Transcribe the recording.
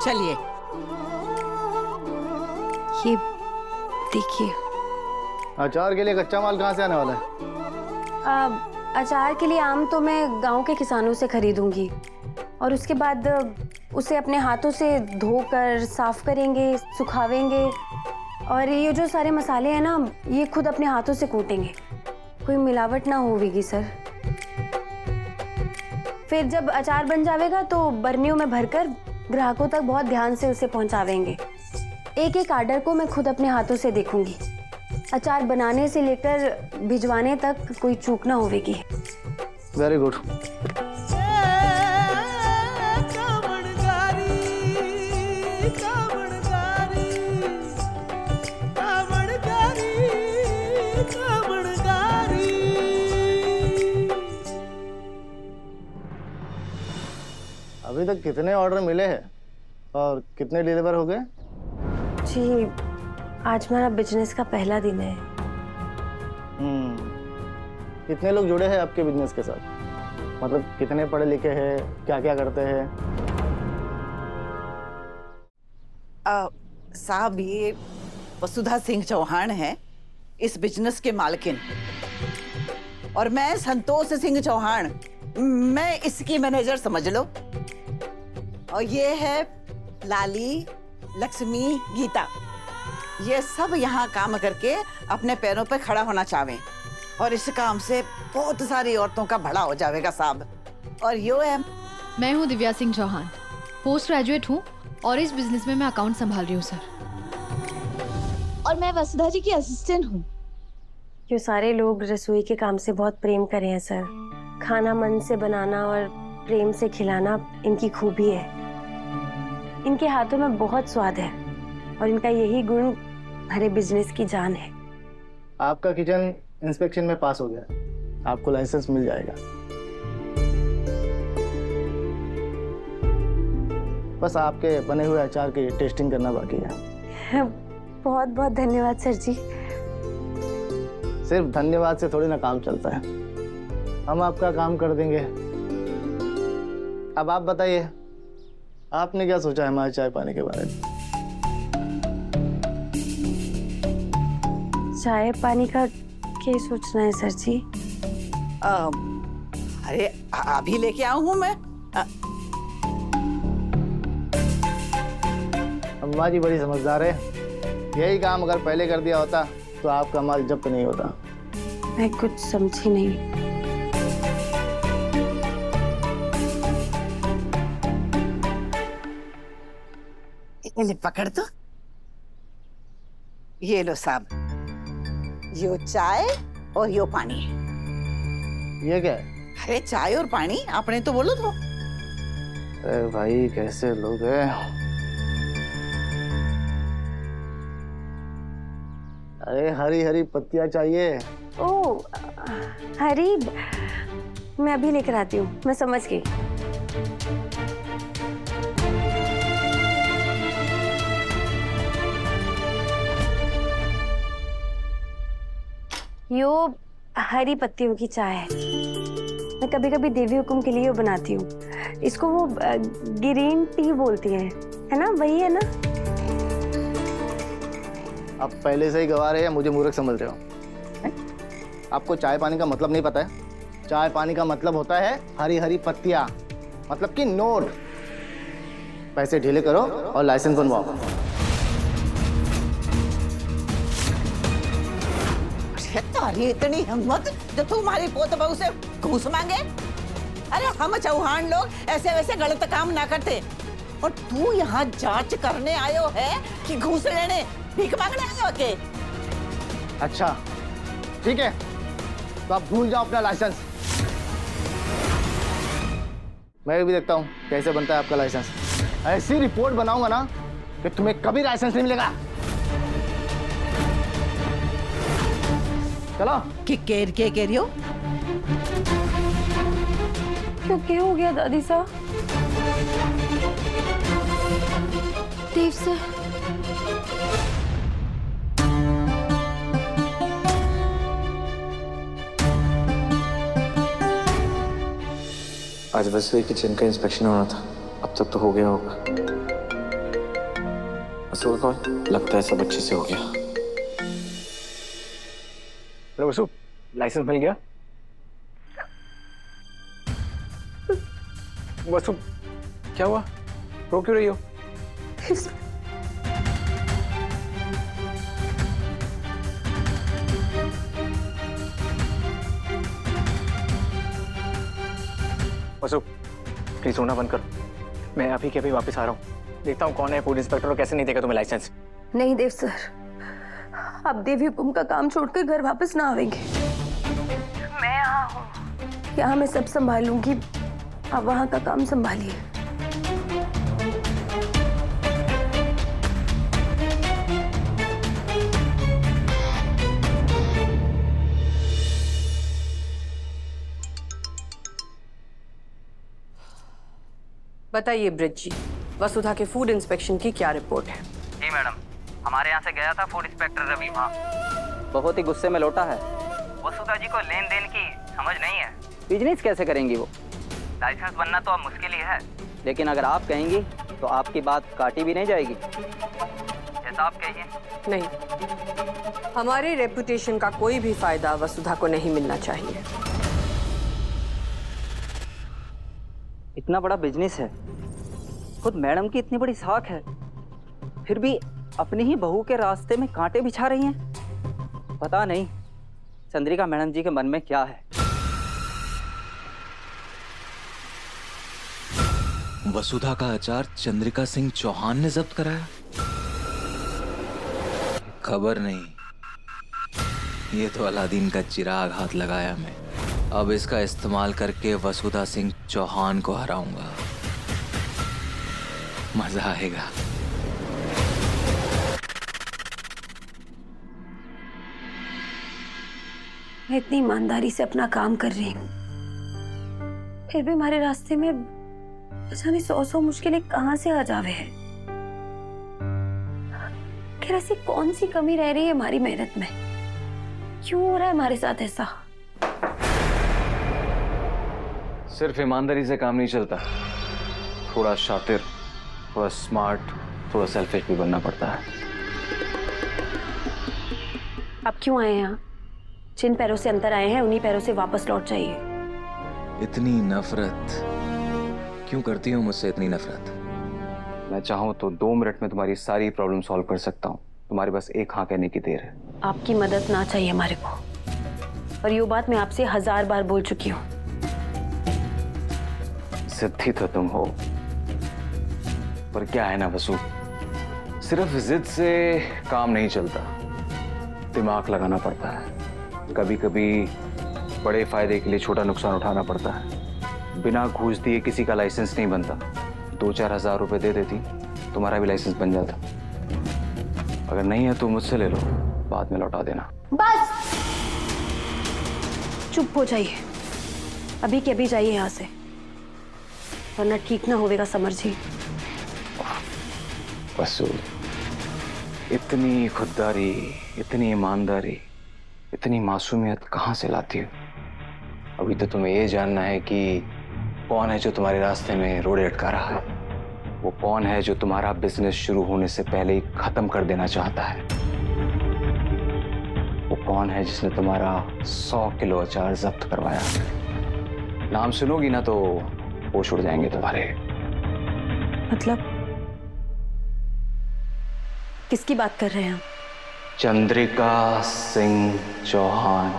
चलिए। ये देखिए। अचार के लिए कच्चा माल कहाँ से आने वाला है? अचार के लिए आम तो मैं गांव के किसानों से खरीदूंगी और उसके बाद उसे अपने हाथों से धोकर साफ करेंगे, सुखावेंगे और ये जो सारे मसाले हैं ना, ये खुद अपने हाथों से कूटेंगे। कोई मिलावट ना होगी सर। फिर जब अचार बन जाएगा तो बर्नियों में भरकर ग्राहकों तक बहुत ध्यान से उसे पहुंचावेंगे। एक एक आर्डर को मैं खुद अपने हाथों से देखूंगी। अचार बनाने से लेकर भिजवाने तक कोई चूक ना होगी। Very good. अभी तक कितने ऑर्डर मिले हैं और कितने डिलीवर हो गए? जी, आज मेरा बिजनेस का पहला दिन है। कितने लोग जुड़े हैं आपके बिजनेस के साथ? मतलब कितने पढ़े लिखे हैं, क्या क्या करते हैं? साहब, ये वसुधा सिंह चौहान है, इस बिजनेस के मालकिन, और मैं संतोष सिंह चौहान, मैं इसकी मैनेजर समझ लो। और ये है लाली, लक्ष्मी, गीता, ये सब यहाँ काम करके अपने पैरों पे खड़ा होना चाहें और इस काम से बहुत सारी औरतों का भला हो जाएगा साहब। और यो है, मैं हूँ दिव्या सिंह चौहान, पोस्ट ग्रेजुएट हूँ और इस बिजनेस में मैं अकाउंट संभाल रही हूँ सर। और मैं वसुधा जी की असिस्टेंट हूँ। ये सारे लोग रसोई के काम से बहुत प्रेम करे हैं सर। खाना मन से बनाना और प्रेम से खिलाना इनकी खूबी है। इनके हाथों में बहुत स्वाद है और इनका यही गुण हमारे बिजनेस की जान है। आपका किचन इंस्पेक्शन में पास हो गया, आपको लाइसेंस मिल जाएगा। बस आपके बने हुए अचार की टेस्टिंग करना बाकी है। बहुत बहुत धन्यवाद सर जी। सिर्फ धन्यवाद से थोड़ी ना काम चलता है, हम आपका काम कर देंगे। अब आप बताइए, आपने क्या सोचा है हमारे चाय पानी के बारे में? चाय पानी का क्या सोचना है सर जी? अरे अभी लेके आऊं हूँ मैं। अम्मा जी बड़ी समझदार है, यही काम अगर पहले कर दिया होता तो आपका माल जब्त नहीं होता। मैं कुछ समझी नहीं। ले पकड़ तो, ये लो साहब, यो चाय और यो पानी। ये क्या है? अरे चाय और पानी, आपने तो बोलो तो। अरे भाई कैसे लोग हैं। अरे हरी हरी पत्तियां चाहिए। ओ हरी, मैं अभी लेकर आती हूँ, मैं समझ गई। यो हरी पत्तियों की चाय है। मैं कभी कभी देवी हुकुम के लिए बनाती हूँ। इसको वो ग्रीन टी बोलती है ना? वही है ना? आप पहले से ही गवा रहे हैं या मुझे मूर्ख समझ रहे हो? आपको चाय पानी का मतलब नहीं पता है? चाय पानी का मतलब होता है हरी हरी पत्तियां, मतलब कि नोट। पैसे ढीले करो और लाइसेंस बनवाओ। तुम्हारी इतनी हिम्मत जो तुम्हारी पोत बहू से घूस मांगे? अरे हम चौहान लोग ऐसे वैसे गलत काम ना करते, और तू यहाँ जांच करने आयो है कि घूस लेने, भीख मांगने आयो के? अच्छा ठीक है, तो आप भूल जाओ अपना लाइसेंस। मैं भी देखता हूँ कैसे बनता है आपका लाइसेंस। ऐसी रिपोर्ट बनाऊंगा ना कि तुम्हें कभी लाइसेंस नहीं मिलेगा। चलो। कि केर के कह रही हो? क्या हो गया दादी साहब? देव सर, आज वैसे किचन का इंस्पेक्शन होना था, अब तक तो हो गया होगा। वसु का कॉल, लगता है सब अच्छे से हो गया। हेलो वसु, लाइसेंस मिल गया? वसु क्या हुआ, रो क्यों रही हो? वसु प्लीज रोना बंद कर, मैं अभी के अभी वापस आ रहा हूँ, देखता हूँ कौन है फूड इंस्पेक्टर और कैसे नहीं देगा तुम्हें लाइसेंस। नहीं देव सर, आप देवी हुकुम का काम छोड़कर घर वापस ना आवेंगे। मैं यहाँ हूँ, यहाँ मैं सब संभालूंगी, आप वहाँ का काम संभालिए। बताइए ब्रिज जी, वसुधा के फूड इंस्पेक्शन की क्या रिपोर्ट है? जी मैडम, हमारे यहाँ से गया था फूड इंस्पेक्टर रवि, वहाँ बहुत ही गुस्से में लौटा है। वसुधा जी को लेन देन की समझ नहीं है। बिजनेस कैसे करेंगी वो? लाइसेंस बनना तो अब मुश्किल ही है, लेकिन अगर आप कहेंगी तो आपकी बात काटी भी नहीं जाएगी। जैसा आप कहिए। नहीं, हमारे रेपुटेशन का कोई भी फायदा वसुधा को नहीं मिलना चाहिए। इतना बड़ा बिजनेस है, खुद मैडम की इतनी बड़ी साख है, फिर भी अपनी ही बहू के रास्ते में कांटे बिछा रही हैं। पता नहीं चंद्रिका मैडम जी के मन में क्या है। वसुधा का अचार चंद्रिका सिंह चौहान ने जब्त कराया? खबर नहीं, ये तो अलादीन का चिराग हाथ लगाया मैं। अब इसका इस्तेमाल करके वसुधा सिंह चौहान को हराऊंगा, मजा आएगा। मैं इतनी ईमानदारी से अपना काम कर रही हूँ, फिर भी हमारे रास्ते में जाने 100 मुश्किलें कहाँ से आ जावे हैं। आखिर ऐसी कौन सी कमी रह रही है हमारी मेहनत में? क्यों हो रहा है हमारे साथ ऐसा? सिर्फ ईमानदारी से काम नहीं चलता, थोड़ा शातिर, थोड़ा स्मार्ट, थोड़ा सेल्फिश भी बनना पड़ता है। आप क्यों आए यहाँ? जिन पैरों से अंदर आए हैं उन्हीं पैरों से वापस लौट जाइए। इतनी नफरत क्यों करती हो मुझसे? इतनी नफरत? मैं चाहूँ तो 2 मिनट में तुम्हारी सारी प्रॉब्लम सॉल्व कर सकता हूँ। तुम्हारे बस एक हाँ कहने की देर है। आपकी मदद ना चाहिए हमारे को, और ये बात मैं आपसे 1000 बार बोल चुकी हूँ। जिद्दी तो तुम हो, पर क्या है ना वसु, सिर्फ जिद से काम नहीं चलता, दिमाग लगाना पड़ता है। कभी कभी बड़े फायदे के लिए छोटा नुकसान उठाना पड़ता है। बिना घूस दिए किसी का लाइसेंस नहीं बनता। 2-4 हज़ार रुपए दे देती, तुम्हारा भी लाइसेंस बन जाता। अगर नहीं है तो मुझसे ले लो, बाद में लौटा देना। बस चुप हो जाइए, अभी के अभी जाइए यहाँ से, वरना ठीक ना होगा समर जी। वसु, इतनी खुददारी, इतनी ईमानदारी, इतनी मासूमियत कहाँ से लाती हो? अभी तो तुम्हें ये जानना है कि कौन है जो तुम्हारे रास्ते में रोड़े अटका रहा है। वो कौन है जो तुम्हारा बिजनेस शुरू होने से पहले ही खत्म कर देना चाहता है। वो कौन है जिसने तुम्हारा 100 किलो अचार जब्त करवाया। नाम सुनोगी ना तो होश उड़ जाएंगे तुम्हारे। मतलब किसकी बात कर रहे हैं हम? चंद्रिका सिंह चौहान।